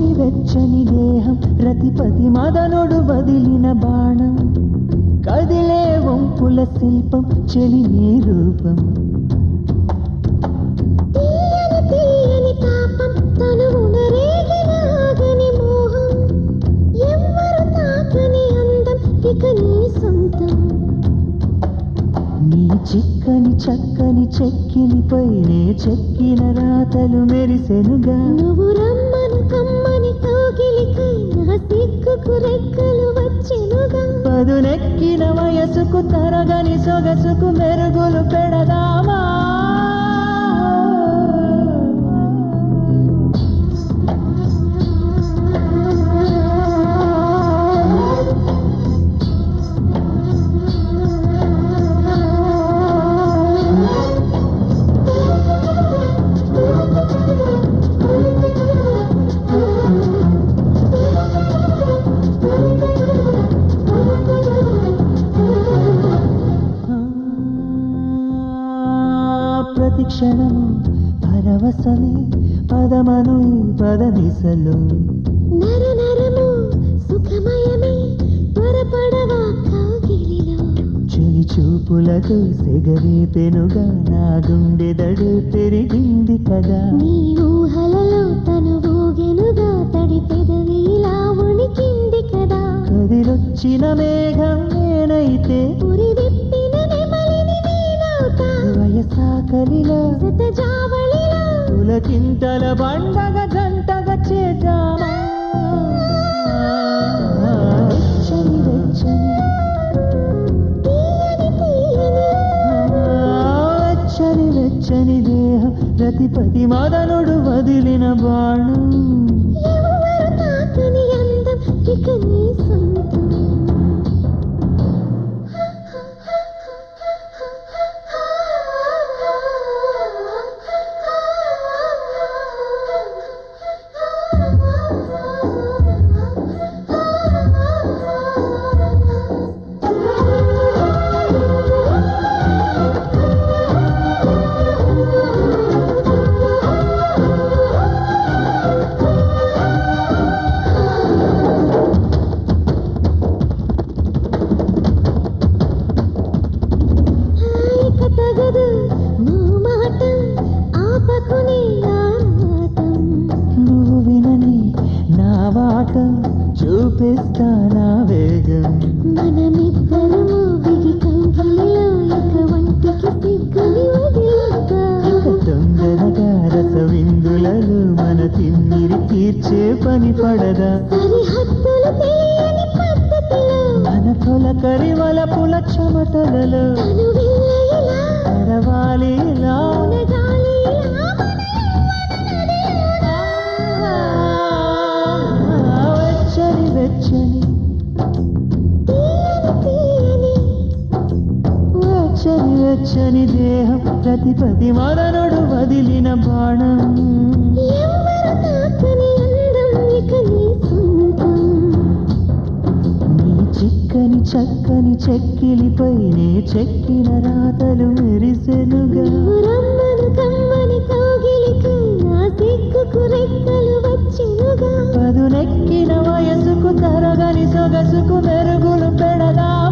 వెచ్చని వెచ్చని దేహం రతిపతి మదనుడు వదిలిన బాణం కదిలే వంపుల శిల్పం చెలి నీ రూపం తీయని తీయని తాపం తనువున రేగిన ఆగని మోహం ఎవ్వరు తాకని అందం ఇక నీ సొంతం నీ చిక్కని చక్కని చెక్కిలిపైనే చెక్కిన రాతలు మెరిసెనుగా నువ్వు రమ్మను కమ్మని కౌగిలికై నా సిగ్గుకు రెక్కలు వచ్చెనుగా పదునెక్కిన వయసుకు తరగని సొగసుకు మెరుగులు పెడదామా ప్రతి క్షణము పరవశమే పదమను పదదిశలో నర నరము సుఖమయమే త్వరపడవా కౌగిలిలో చెలి చూపులతో సెగరేపెనుగా నా గుండెదడు పెరిగింది కదా నీ ఊహలలో తను ఊగెనుగా తడి పెదవి ఇలా ఉనికింది కదా కదిలొచ్చిన మేఘం నేనైతే ఉరి విప్పిన నెమలిని నేనవుతా వయసాకలిలో శతజావళిలో పులకింతల బండగ జంటగా చేద్దామా వెచ్చని వెచ్చని తీయని తీయని వెచ్చని వెచ్చని దేహం రతిపతి మదనుడు వదిలిన బాణం ఎవరు తాకని అందం ఇక నీ సొంతం తగదు మోమాటం ఆపకునే ఆరాటం నువ్వు వినని నా వాటం చూపిస్తా నా వేగం మనమిద్దరము బిగి కౌగిలిలో ఇక వంటికి సిగ్గుని వదిలేద్దా ఇక తొందరగా రసవిందులలో మన తిమ్మిరి తీర్చే పని పడదా సరిహద్దులు తెలియని పద్ధతిలో మన తొలకరి వలపుల చెమటలలో తను వెళ్ళేలా నడవాలి ఇలా నడగాలి ఇలా వెచ్చని వెచ్చని తీయని తీయని వెచ్చని వెచ్చని దేహం ప్రతిపతి మదనుడు వదిలిన బాణం ఎవరు తాకని అందం ఇక నీ సొంతం నీ చిక్కని చక్కని చెక్కిలిపైనే చెక్కిన రాతలు మెరిసెనుగా నువ్వు రమ్మను కమ్మని కౌగిలికై నా సిగ్గుకు రెక్కలు వచ్చెనుగా పదునెక్కిన వయసుకు తరగని సొగసుకు మెరుగులు పెడదామా